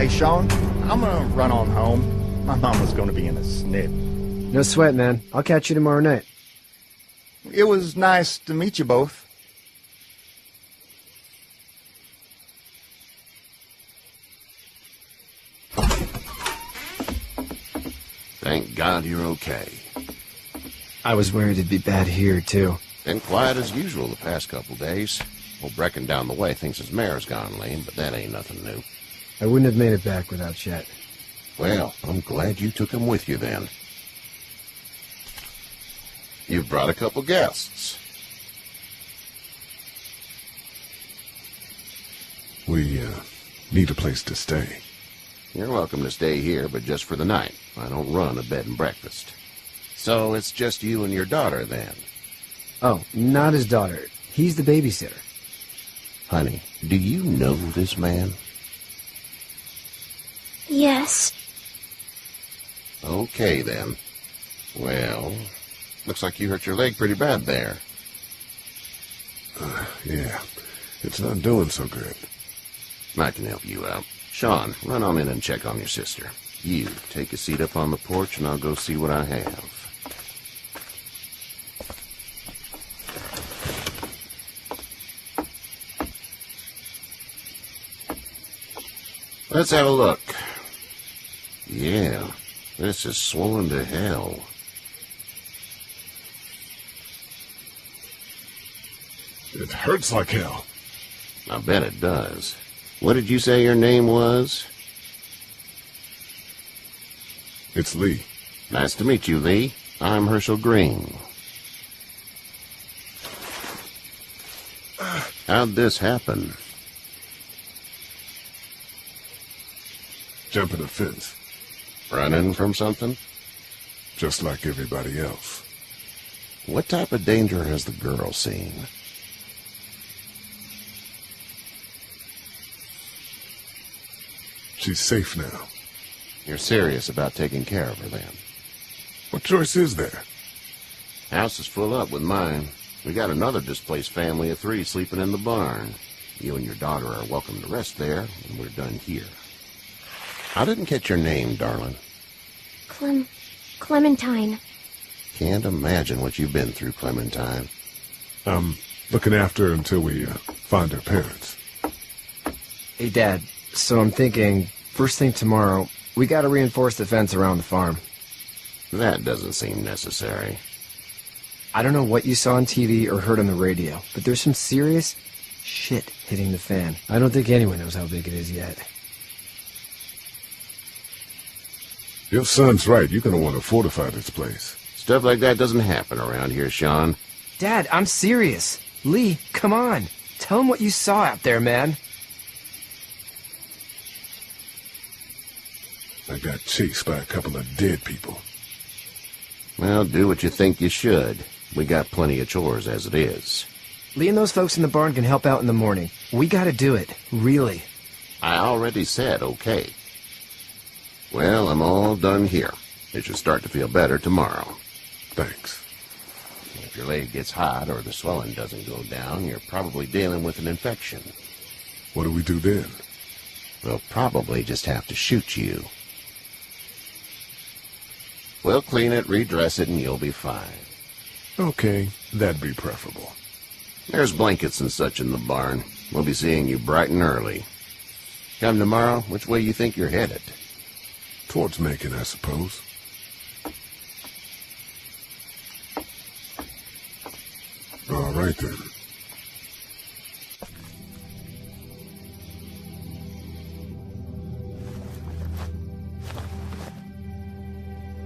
Hey, Sean, I'm gonna run on home. My mama's gonna be in a snip. No sweat, man. I'll catch you tomorrow night. It was nice to meet you both. Thank God you're okay. I was worried it'd be bad here, too. Been quiet as usual the past couple days. Old Brecken down the way thinks his mare's gone lame, but that ain't nothing new. I wouldn't have made it back without Chet. Well, I'm glad you took him with you then. You've brought a couple guests. We need a place to stay. You're welcome to stay here, but just for the night. I don't run a bed and breakfast. So it's just you and your daughter, then? Oh, not his daughter. He's the babysitter. Honey, do you know this man? Yes. Okay, then. Well, looks like you hurt your leg pretty bad there. Yeah, it's not doing so good. I can help you out. Sean, run on in and check on your sister. You, take a seat up on the porch and I'll go see what I have. Let's have a look. Yeah, this is swollen to hell. It hurts like hell. I bet it does. What did you say your name was? It's Lee. Nice to meet you, Lee. I'm Hershel Green. How'd this happen? Jumping a fence, Running from something? just like everybody else. What type of danger has the girl seen? She's safe now. You're serious about taking care of her, then? What choice is there? House is full up with mine. We got another displaced family of 3 sleeping in the barn. You and your daughter are welcome to rest there, and we're done here. I didn't catch your name, darling. Clementine. Can't imagine what you've been through, Clementine. I'm looking after her until we find her parents. Hey, Dad, so I'm thinking, first thing tomorrow, we gotta reinforce the fence around the farm. That doesn't seem necessary. I don't know what you saw on TV or heard on the radio, but there's some serious shit hitting the fan. I don't think anyone knows how big it is yet. Your son's right. You're going to want to fortify this place. Stuff like that doesn't happen around here, Sean. Dad, I'm serious. Lee, come on. Tell him what you saw out there, man. I got chased by a couple of dead people. Well, do what you think you should. We got plenty of chores as it is. Lee and those folks in the barn can help out in the morning. We gotta do it. Really. I already said okay. Well, I'm all done here. It should start to feel better tomorrow. Thanks. If your leg gets hot or the swelling doesn't go down, you're probably dealing with an infection. What do we do then? We'll probably just have to shoot you. We'll clean it, redress it, and you'll be fine. Okay, that'd be preferable. There's blankets and such in the barn. We'll be seeing you bright and early. Come tomorrow, which way you think you're headed? Towards Macon, I suppose. All right, then.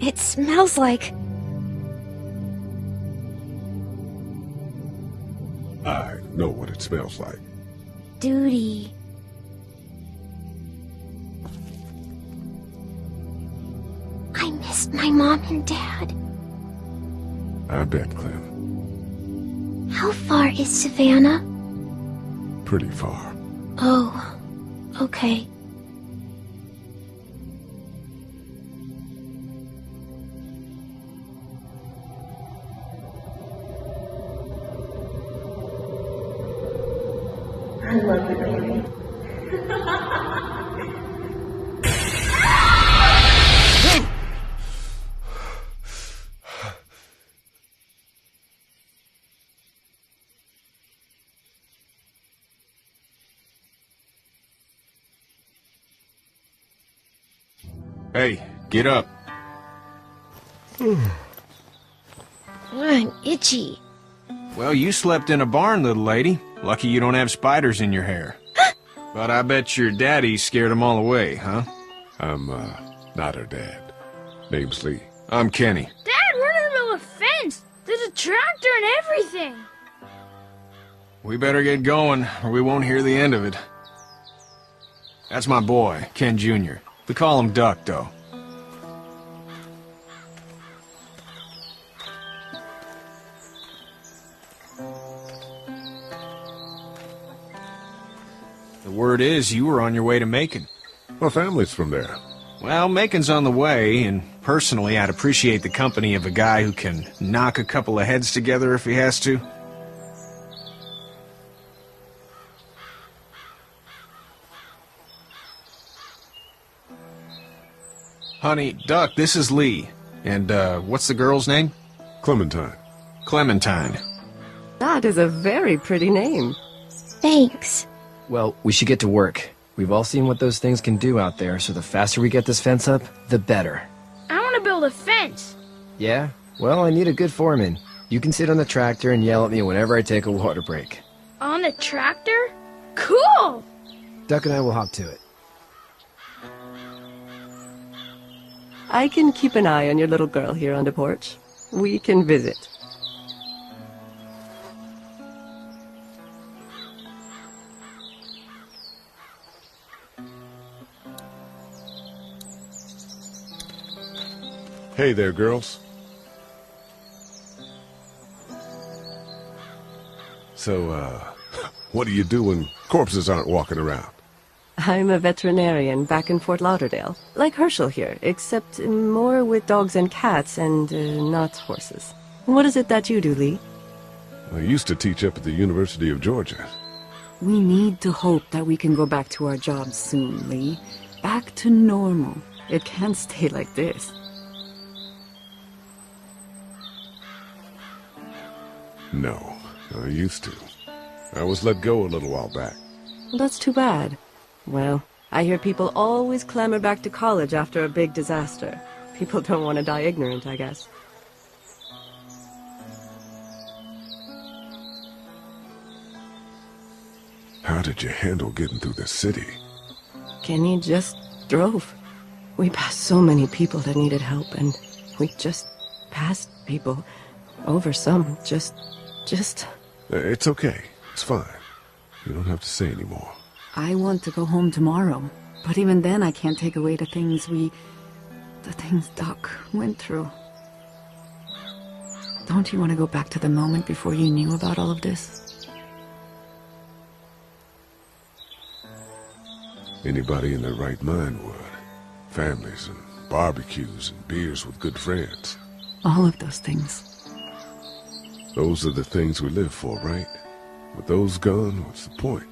It smells like... I know what it smells like. duty. I missed my mom and dad. I bet, Clem. How far is Savannah? Pretty far. Oh, okay. I love you, baby. Hey, get up. I'm itchy. Well, you slept in a barn, little lady. Lucky you don't have spiders in your hair. But I bet your daddy scared them all away, huh? I'm, not her dad. Name's Lee. I'm Kenny. Dad, we're in the middle of a fence. There's a tractor and everything. We better get going, or we won't hear the end of it. That's my boy, Ken Jr. We call him Duck, though. The word is you were on your way to Macon. My family's from there. Well, Macon's on the way, and personally, I'd appreciate the company of a guy who can knock a couple of heads together if he has to. Honey, Duck, this is Lee. And, what's the girl's name? Clementine. Clementine. That is a very pretty name. Thanks. Well, we should get to work. We've all seen what those things can do out there, so the faster we get this fence up, the better. I want to build a fence. Yeah? Well, I need a good foreman. You can sit on the tractor and yell at me whenever I take a water break. On the tractor? Cool! Duck and I will hop to it. I can keep an eye on your little girl here on the porch. We can visit. Hey there, girls. So, what do you do when corpses aren't walking around? I'm a veterinarian back in Fort Lauderdale. Like Hershel here, except more with dogs and cats and not horses. What is it that you do, Lee? I used to teach up at the University of Georgia. We need to hope that we can go back to our jobs soon, Lee. Back to normal. It can't stay like this. No, I used to. I was let go a little while back. That's too bad. Well, I hear people always clamor back to college after a big disaster. People don't want to die ignorant, I guess. How did you handle getting through the city? Kenny just drove. We passed so many people that needed help, and we just passed people. Over some, just... It's okay. It's fine. You don't have to say anymore. I want to go home tomorrow, but even then I can't take away the things Doc went through. Don't you want to go back to the moment before you knew about all of this? Anybody in their right mind would. Families and barbecues and beers with good friends. All of those things. Those are the things we live for, right? With those gone, what's the point?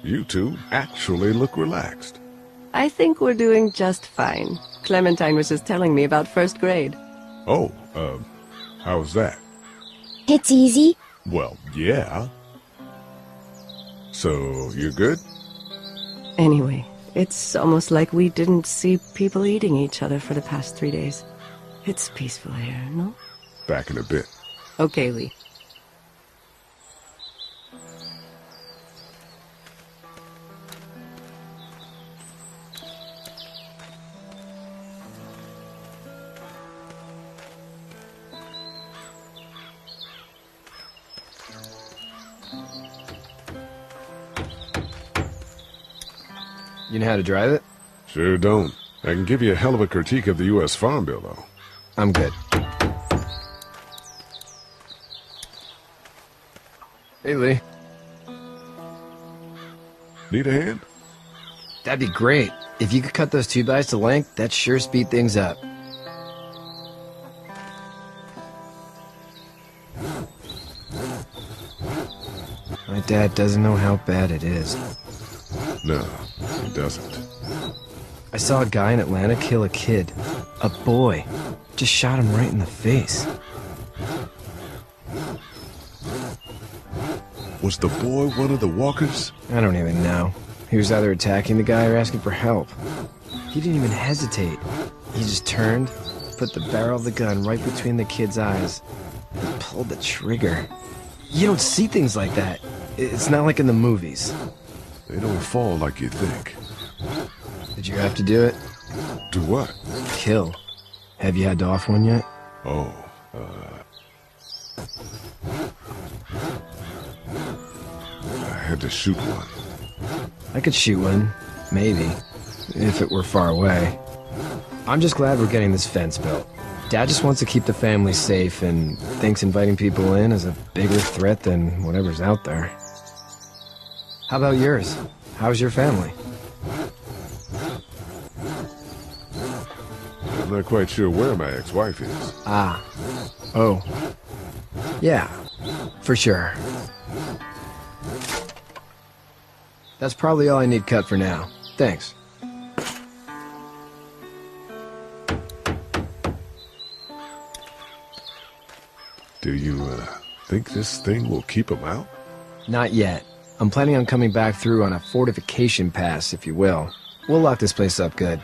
You two actually look relaxed. I think we're doing just fine. Clementine was just telling me about first grade. Oh, how was that? It's easy. Well, yeah. So, you're good? Anyway, it's almost like we didn't see people eating each other for the past 3 days. It's peaceful here, no? Back in a bit. Okay, Lee. You know how to drive it? Sure don't. I can give you a hell of a critique of the U.S. Farm Bill, though. I'm good. Hey, Lee. Need a hand? That'd be great. If you could cut those 2x to length, that'd sure speed things up. My dad doesn't know how bad it is. No, he doesn't. I saw a guy in Atlanta kill a kid. A boy. Just shot him right in the face. Was the boy one of the walkers? I don't even know. He was either attacking the guy or asking for help. He didn't even hesitate. He just turned, put the barrel of the gun right between the kid's eyes, and pulled the trigger. You don't see things like that. It's not like in the movies. They don't fall like you think. Did you have to do it? Do what? Kill. Have you had to off one yet? Oh, I had to shoot one. I could shoot one. Maybe. If it were far away. I'm just glad we're getting this fence built. Dad just wants to keep the family safe and thinks inviting people in is a bigger threat than whatever's out there. How about yours? How's your family? I'm not quite sure where my ex-wife is. Ah. Oh. Yeah. For sure. That's probably all I need cut for now. Thanks. Do you, think this thing will keep them out? Not yet. I'm planning on coming back through on a fortification pass, if you will. We'll lock this place up good.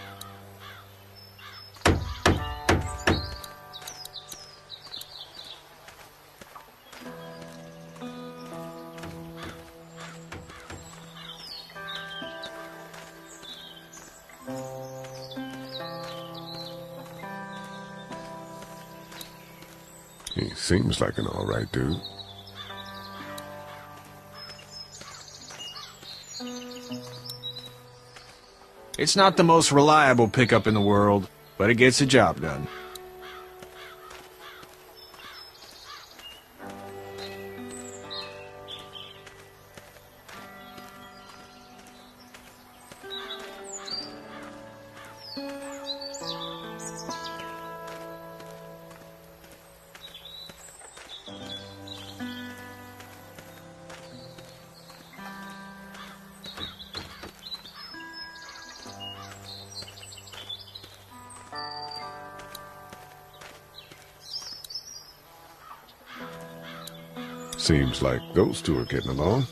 He seems like an alright dude. It's not the most reliable pickup in the world, but it gets the job done. Seems like those two are getting along.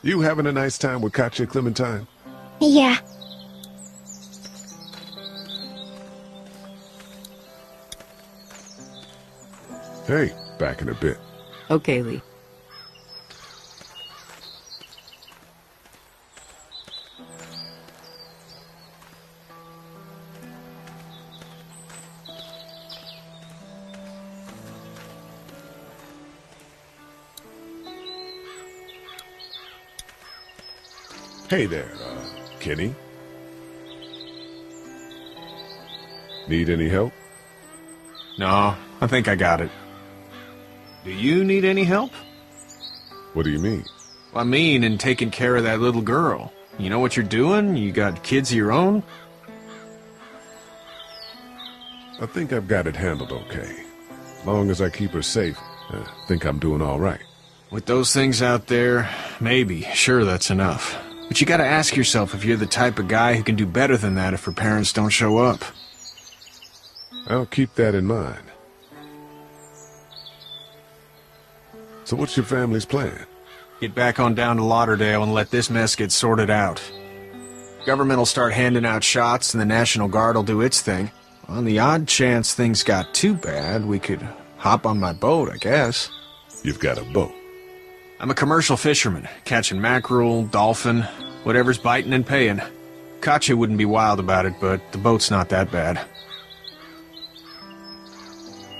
You having a nice time with Katya, Clementine? Yeah. Hey, back in a bit. Okay, Lee. Hey there, Kenny. Need any help? No, I think I got it. Do you need any help? What do you mean? I mean, in taking care of that little girl. You know what you're doing? You got kids of your own? I think I've got it handled okay. Long as I keep her safe, I think I'm doing all right. With those things out there, maybe. Sure, that's enough. But you gotta ask yourself if you're the type of guy who can do better than that if her parents don't show up. I'll keep that in mind. So what's your family's plan? Get back on down to Lauderdale and let this mess get sorted out. Government will start handing out shots and the National Guard will do its thing. On the odd chance things got too bad, we could hop on my boat, I guess. You've got a boat. I'm a commercial fisherman, catching mackerel, dolphin, whatever's biting and paying. Katya wouldn't be wild about it, but the boat's not that bad.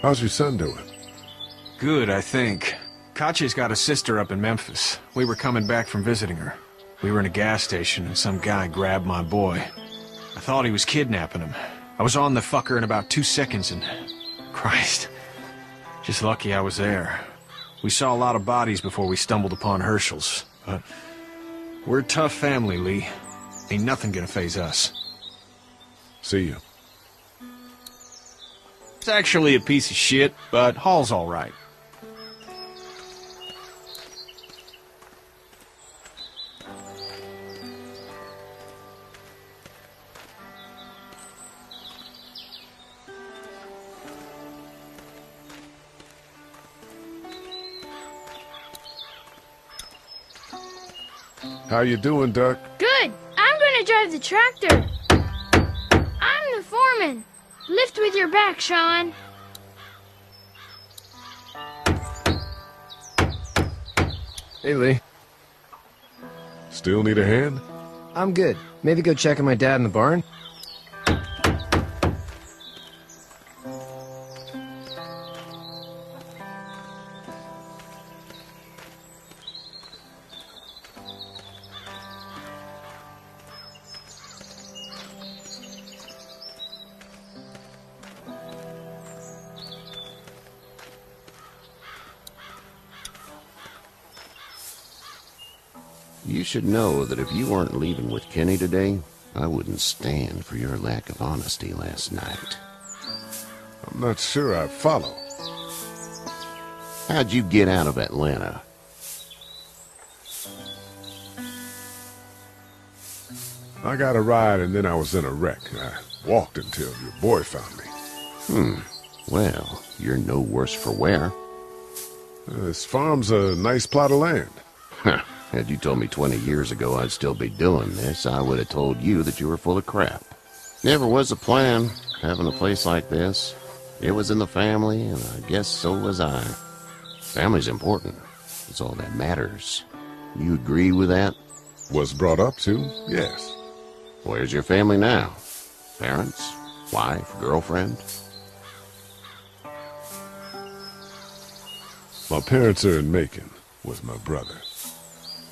How's your son doing? Good, I think. Katya's got a sister up in Memphis. We were coming back from visiting her. We were in a gas station and some guy grabbed my boy. I thought he was kidnapping him. I was on the fucker in about 2 seconds and... Christ. Just lucky I was there. We saw a lot of bodies before we stumbled upon Hershel's, but we're a tough family, Lee. Ain't nothing gonna faze us. See you. It's actually a piece of shit, but Hall's all right. How you doing, Duck? Good. I'm gonna drive the tractor. I'm the foreman. Lift with your back, Sean. Hey, Lee. Still need a hand? I'm good. Maybe go check on my dad in the barn? You should know that if you weren't leaving with Kenny today, I wouldn't stand for your lack of honesty last night. I'm not sure I follow. How'd you get out of Atlanta? I got a ride and then I was in a wreck. I walked until your boy found me. Well, you're no worse for wear. This farm's a nice plot of land. Had you told me 20 years ago I'd still be doing this, I would have told you that you were full of crap. Never was a plan, having a place like this. It was in the family, and I guess so was I. Family's important. It's all that matters. You agree with that? Was brought up to, yes. Where's your family now? Parents? Wife? Girlfriend? My parents are in Macon with my brother.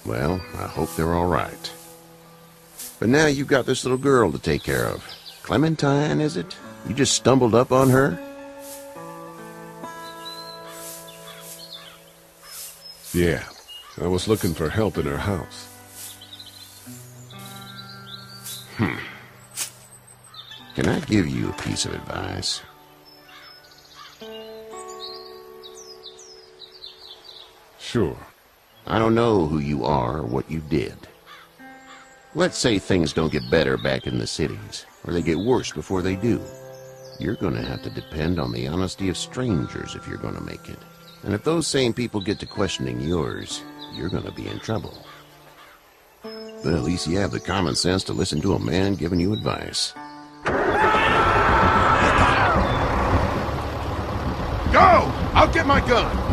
Well, I hope they're all right. But now you've got this little girl to take care of. Clementine, is it? You just stumbled up on her? Yeah, I was looking for help in her house. Can I give you a piece of advice? Sure. I don't know who you are or what you did. Let's say things don't get better back in the cities, or they get worse before they do. You're gonna have to depend on the honesty of strangers if you're gonna make it. And if those same people get to questioning yours, you're gonna be in trouble. But at least you have the common sense to listen to a man giving you advice. Go! I'll get my gun!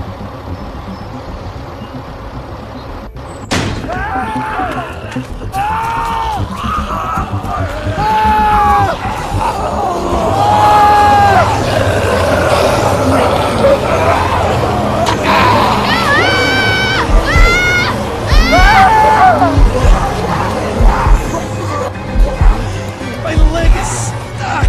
My leg is stuck!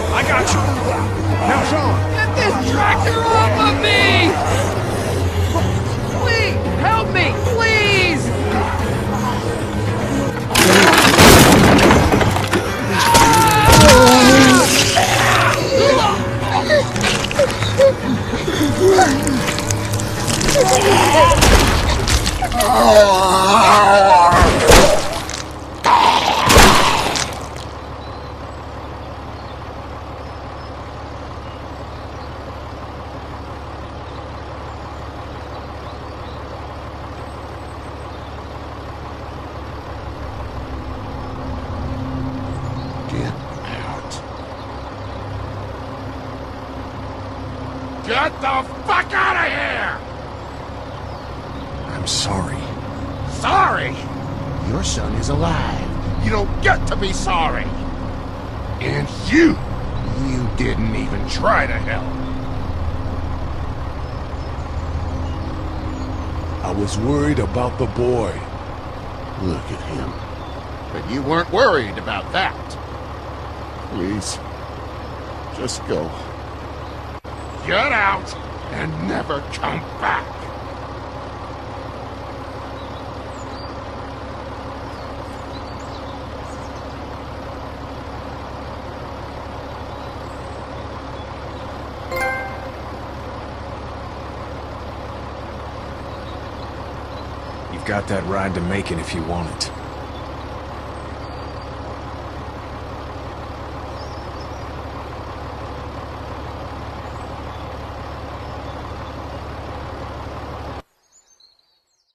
I got you. Now, Sean. Get this tractor off of me! Please, help me, please! Get out. Get the fuck out of here! I'm sorry. Sorry? Your son is alive. You don't get to be sorry. And you didn't even try to help. I was worried about the boy. Look at him. But you weren't worried about that. Please, just go. Get out and never come back. got that ride to Macon if you want it.